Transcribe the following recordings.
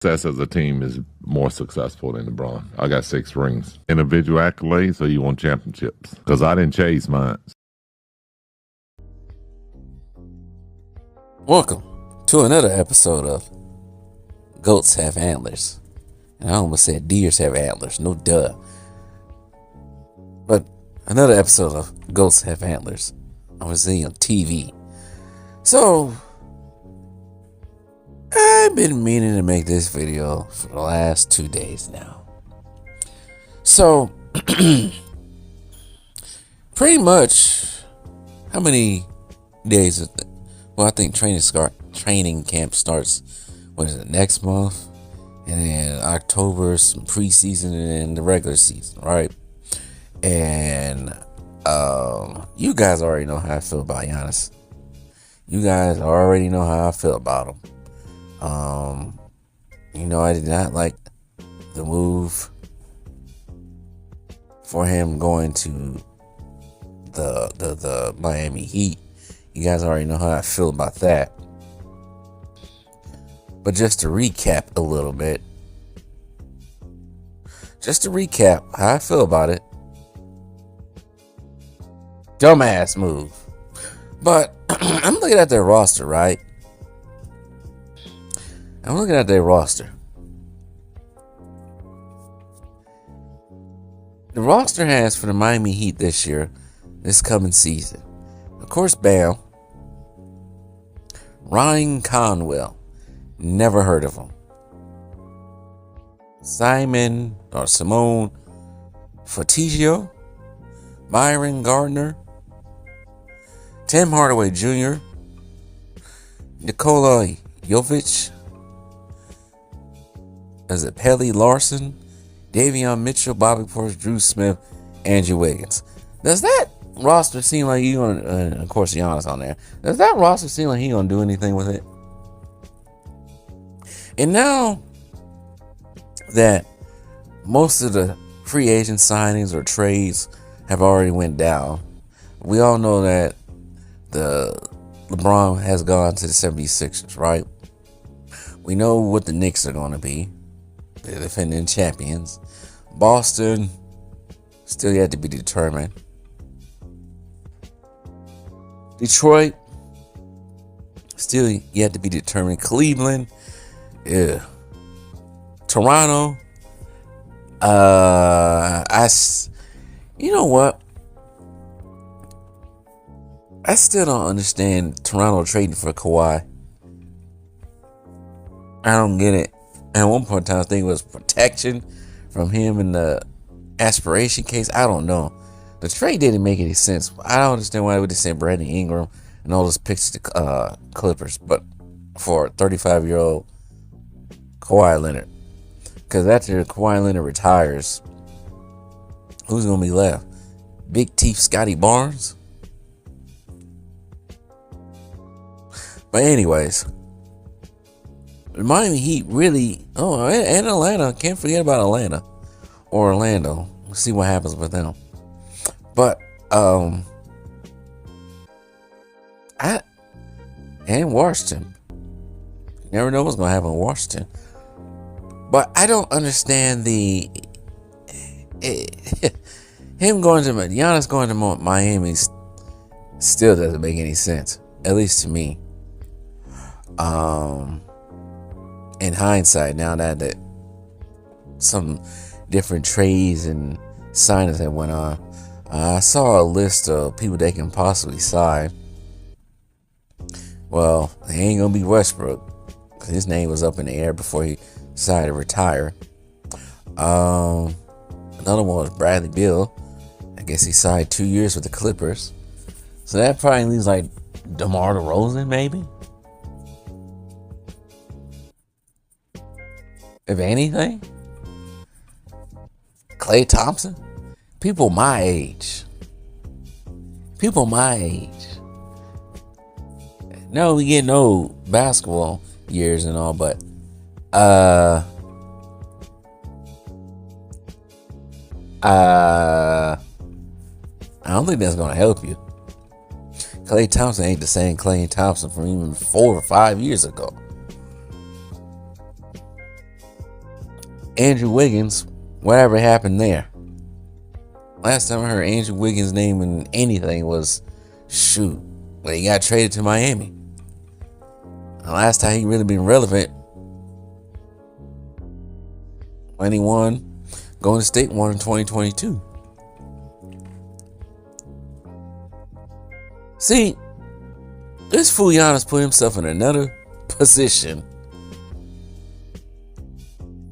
success as a team is more successful than LeBron. I got 6 rings. Individual accolades, or you want championships? Because I didn't chase mine. Welcome to another episode of Goats Have Antlers. And I almost said deers have antlers. No duh. But another episode of Goats Have Antlers. I was seeing on TV. So, I've been meaning to make this video for the last 2 days now. So, pretty much, how many days is it? Well, I think training camp starts, next month? And then October, some preseason, and then the regular season, right? And you guys already know how I feel about Giannis. You guys already know how I feel about him. I did not like the move for him going to the Miami Heat. You guys already know how I feel about that. But just to recap a little bit. Just to recap how I feel about it. Dumbass move. But I'm looking at their roster, right? I'm looking at their roster. The roster has for the Miami Heat this coming season. Of course, Bam. Ryan Conwell. Never heard of him. Simone Fortigio. Byron Gardner. Tim Hardaway Jr. Nikola Jovic. Pelly Larson. Davion Mitchell, Bobby Portis, Drew Smith, Andrew Wiggins. Does that roster seem like you gonna? Of course, Giannis on there. Does that roster seem like he gonna do anything with it? And now that most of the free agent signings or trades have already went down, we all know that the LeBron has gone to the 76ers, right? We know what the Knicks are going to be. The defending champions. Boston, still yet to be determined. Detroit, still yet to be determined. Cleveland, yeah. Toronto, you know what? I still don't understand Toronto trading for Kawhi. I don't get it. At one point in time, I think it was protection from him in the aspiration case. I don't know. The trade didn't make any sense. I don't understand why they would have sent Brandon Ingram and all those picks to the Clippers, but for 35-year-old Kawhi Leonard. Because after Kawhi Leonard retires, who's going to be left? Big Teeth Scotty Barnes? But anyways, the Miami Heat really... Oh, and Atlanta. Can't forget about Atlanta. Or Orlando. We'll see what happens with them. But, and Washington. You never know what's going to happen in Washington. But I don't understand Giannis going to Miami still doesn't make any sense. At least to me. In hindsight, now that some different trades and signings that went on, I saw a list of people they can possibly sign. Well, they ain't gonna be Westbrook, because his name was up in the air before he decided to retire. Another one was Bradley Beal. I guess he signed 2 years with the Clippers, so that probably leaves like DeMar DeRozan, maybe. If anything, Klay Thompson, people my age. No, we get no basketball years and all, but I don't think that's gonna help you. Klay Thompson ain't the same Klay Thompson from even 4 or 5 years ago. Andrew Wiggins, whatever happened there? Last time I heard Andrew Wiggins' name in anything was, when he got traded to Miami. The last time he really been relevant, when he won, Golden State won in 2022. See, this fool Giannis put himself in another position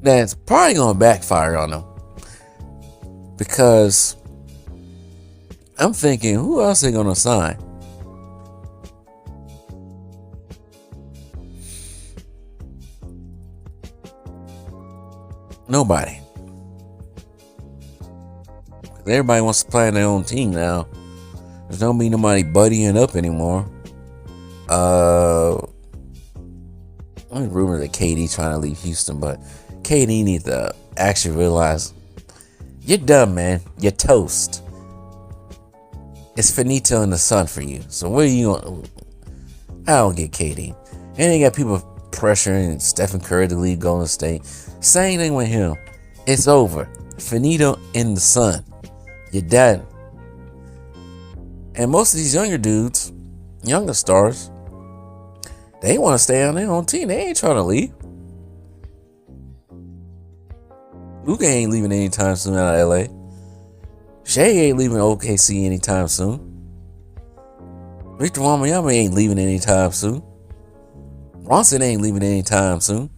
that's probably going to backfire on him. Because I'm thinking, who else they going to sign? Nobody. Everybody wants to play on their own team now. There's don't be nobody buddying up anymore. Only rumor that KD trying to leave Houston, but KD needs to actually realize you're done, man. You're toast. It's finito in the sun for you. So where are you going? I don't get KD. And they got people pressuring Stephen Curry to leave Golden State. Same thing with him. It's over. Finito in the sun. You're done. And most of these younger stars, they want to stay on their own team. They ain't trying to leave. Luka ain't leaving anytime soon out of LA. Shea ain't leaving OKC anytime soon. Victor Wembanyama ain't leaving anytime soon. Bronson ain't leaving anytime soon.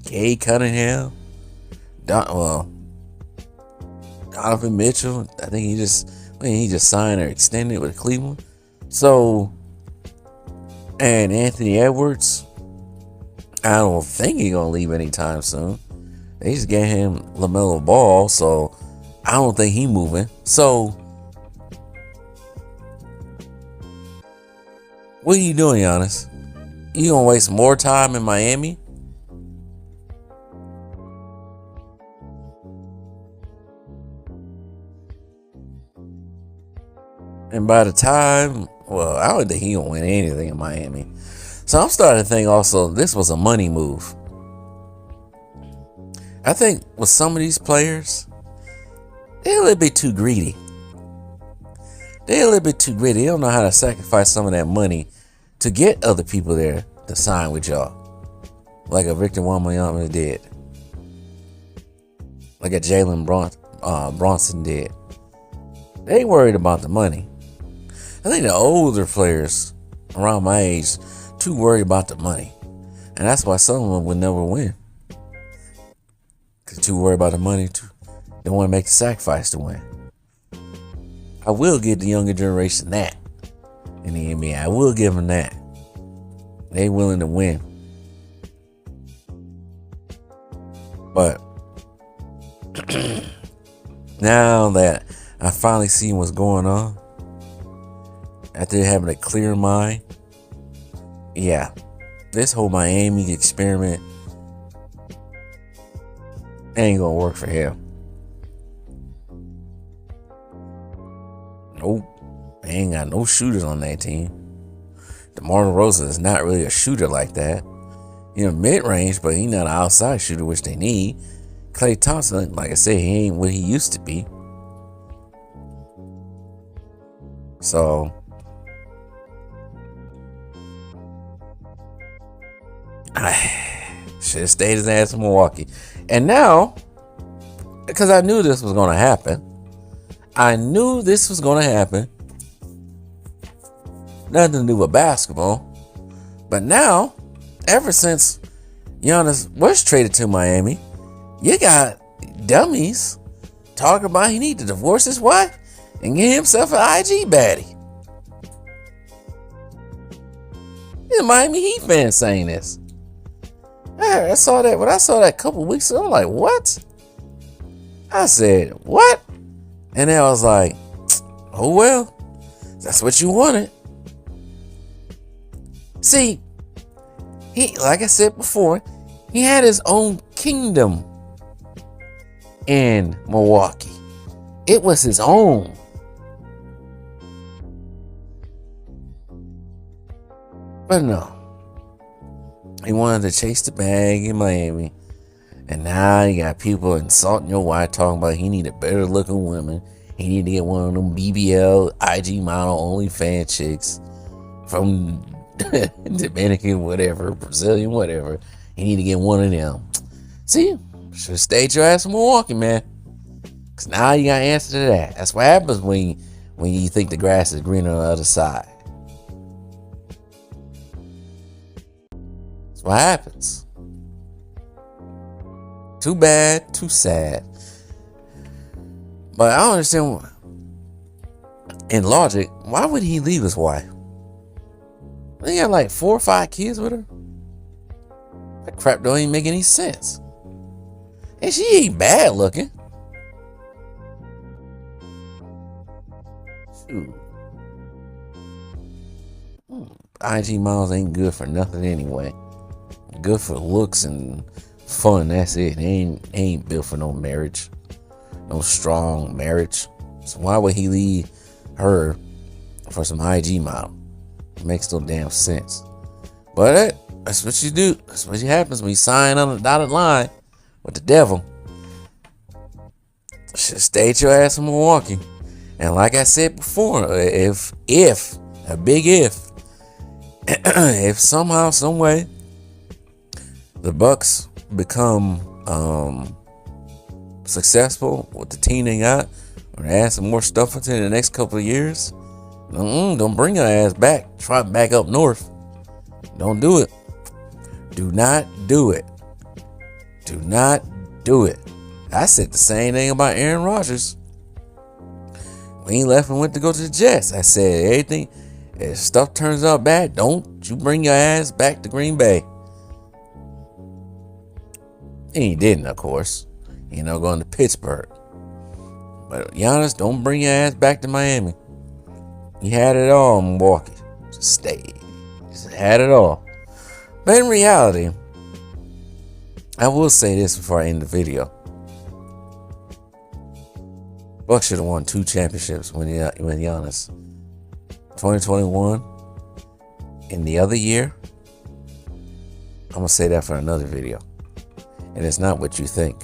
Cade Cunningham, Donovan Mitchell. I think he just signed or extended with Cleveland. So, and Anthony Edwards, I don't think he's gonna leave anytime soon. They just gave him LaMelo Ball, so I don't think he's moving. So, what are you doing, Giannis? You gonna waste more time in Miami? And by the time, I don't think he gonna win anything in Miami. So I'm starting to think also this was a money move. I think with some of these players, they're a little bit too greedy. They don't know how to sacrifice some of that money to get other people there to sign with y'all. Like a Victor Wembanyama did. Like a Jalen Bronson did. They ain't worried about the money. I think the older players around my age too worried about the money. And that's why some of them would never win. Because too worried about the money. They want to make the sacrifice to win. I will give the younger generation that in the NBA. I will give them that. They willing to win. But now that I finally see what's going on, after having a clear mind, this whole Miami experiment ain't gonna work for him. Nope. They ain't got no shooters on that team. DeMar DeRozan is not really a shooter like that. Mid-range, but he's not an outside shooter, which they need. Klay Thompson, like I said, he ain't what he used to be. So, I should have stayed his ass in Milwaukee. And now, because I knew this was going to happen. Nothing to do with basketball. But now, ever since Giannis was traded to Miami, you got dummies talking about he need to divorce his wife and get himself an IG baddie. The Miami Heat fans saying this. I saw that. When I saw that a couple weeks ago, I'm like, what? I said, what? And then I was like, oh well, that's what you wanted. See, he, like I said before, he had his own kingdom in Milwaukee. It was his own. But no. He wanted to chase the bag in Miami. And now you got people insulting your wife, talking about he need a better looking woman. He need to get one of them BBL, IG model, OnlyFans chicks from Dominican, whatever, Brazilian, whatever. He need to get one of them. See, should have stayed your ass in Milwaukee, man. Because now you got to answer to that. That's what happens when you think the grass is greener on the other side. That's what happens. Too bad, too sad. But I don't understand. In logic, why would he leave his wife? He got like 4 or 5 kids with her. That crap don't even make any sense. And she ain't bad looking. Shoot. IG models ain't good for nothing anyway. Good for looks and fun, that's it. They ain't built for no marriage. No strong marriage. So why would he leave her for some IG model? It makes no damn sense. But that's what you do. That's what happens when you sign on the dotted line with the devil. Should stay at your ass in Milwaukee. And like I said before, if a big if somehow, some way, the Bucks become successful with the team they got, or add some more stuff into the next couple of years, don't bring your ass back. Try back up north. Don't do it. Do not do it. Do not do it. I said the same thing about Aaron Rodgers. When he left and went to go to the Jets, I said everything, if stuff turns out bad, don't you bring your ass back to Green Bay. And he didn't, of course. Going to Pittsburgh. But Giannis, don't bring your ass back to Miami. You had it all in Milwaukee. Just stay. Just had it all. But in reality, I will say this before I end the video. Bucks should have won 2 championships when Giannis. 2021. And the other year, I'm going to say that for another video. And it's not what you think.